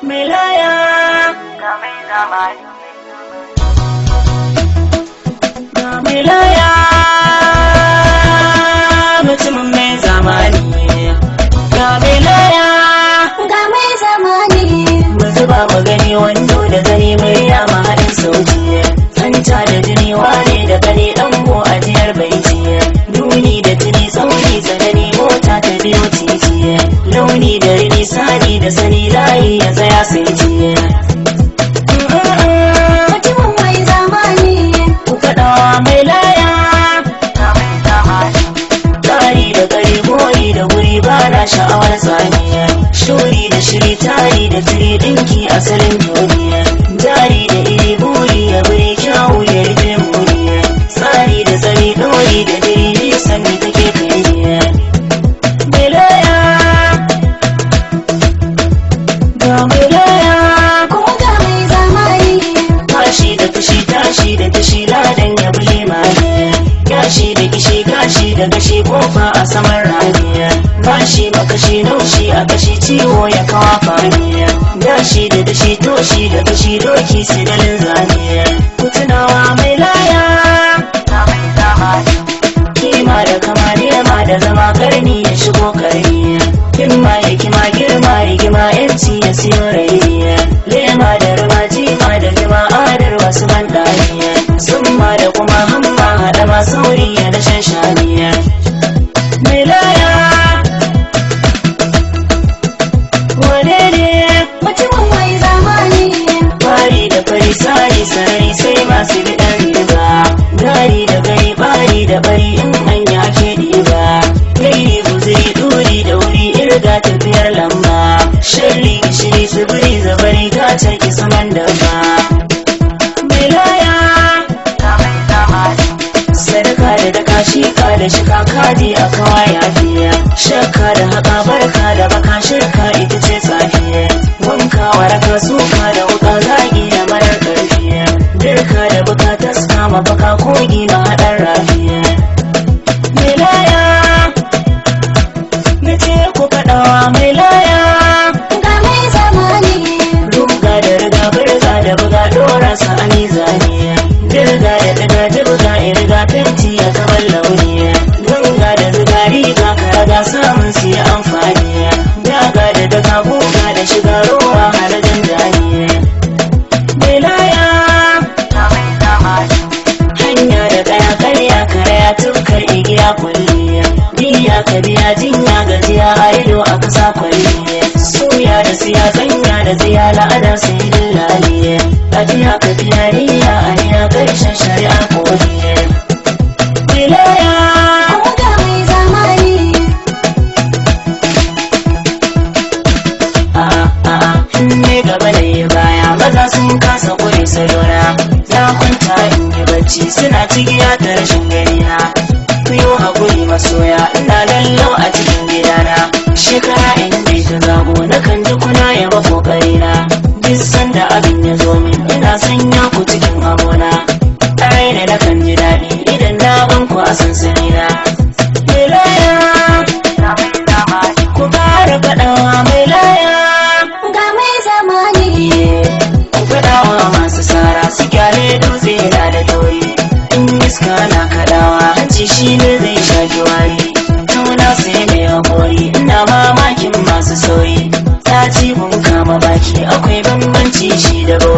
Milaya ga mai zamani, ga Milaya mutumin mai zamani, ga Milaya ga mai zamani. mu zuba mu gani wando da gani murya mahaɗin sauti, hanta da jini wane da gani ɗango ajiyar baiti, nuni da tuni tsauni tsanani mota ta biyo titi, launi da rini sani da sani layi ya tsaya sai jiye. Mutumin mai zamani, Ku faɗawa Milaya ga mai zamani, tsari da gari gori da guri ba na sha'awar tsaniya, shuri da shiri tari da tiri ɗinki asalin duniya, jari da iri buri ya buri kyawu ya rufe muriya, tsari da tsari ɗori da diri nisan ne take kariya. Milaya ga Milaya kuma ga mai zamani. tashi da fushi tashi da tashi ladan ya bule mani, gashi da kishi gashi da gashi kofa a saman rani, bashi makashi naushi a kashi ciwo ya kawa fani, gashi da dashi toshi da gashi doki sidalin zane. Ku tunawa Milaya ga mai zamani, kima da kama nema da zama karni ya shigo karni, himma ya kima girma rigima yanci ya siyo rai, lema da rima jima da jima adar wasu bandaniya, summa da kuma hamma haɗa ma sauri ya da shanshaniya. Milaya wane ne Mutumin mai zamani, fari da fari sari sarari sai masu biɗan riba, gari da gari bari da bari in hanya ke ɗiba, gairi guziri ɗuri da wuri irga tafiyar lamba, sharri gishiri tsibiri zabari ta carki saman dabba. Milaya ga mai zamani, sadaka da daka shika da shika kaji a kawa yafiya, shakka da haka barka da baka shirka ita ce safiya, wanka waraka suka da wuka zagi da marar ƙarfiya, dirka da buka taska mafaka kogi mahaɗar rafiya. Milaya na ce ku faɗawa Milaya ga mai zamani. ruga da riga birga da buga ɗora sa a mizaniya, dirga da ɗiga jibga irga fenti ya kamar launiya, ganga da zuga riga karaga samun su yi amfani, daga da daga guga da shiga ruwa halajen janiya. Milaya ga mai zamani, hanya da kaya karya karya tukar igiya kulliya, biya ka biya jinya gajiya a ido a kasa kwalliya, suya da siya tsanya da ziya la'ada sai dillaliya, lafiya ka biya niyya a niya karshen shari'a koliya. Milaya Kuma ga mai zamani, ne gaba da yi baya maza sun kasa kure salona, na kwanta in yi bacci suna cigiya ta rashin ganina, kuyo haƙuri masoya ina lallau a cikin gidana, shekara in bai ta zago na kan ji kuna yaba ƙoƙarina, duk sanda abin ya zo min ina sanya ku cikin abona, ɗarai da na kan ji daɗi idan na ban ku a sansanina. Milaya ku ƙara faɗawa Milaya ga mai zamani. ku faɗawa masu sara su kyale dutse na da tauri, in iska na kaɗawa hanci shi ne zai shafi wari, tuna sai mai haƙori ina mamakin masu sauri, ta ci mun kama baki akwai bambanci shi da bauri.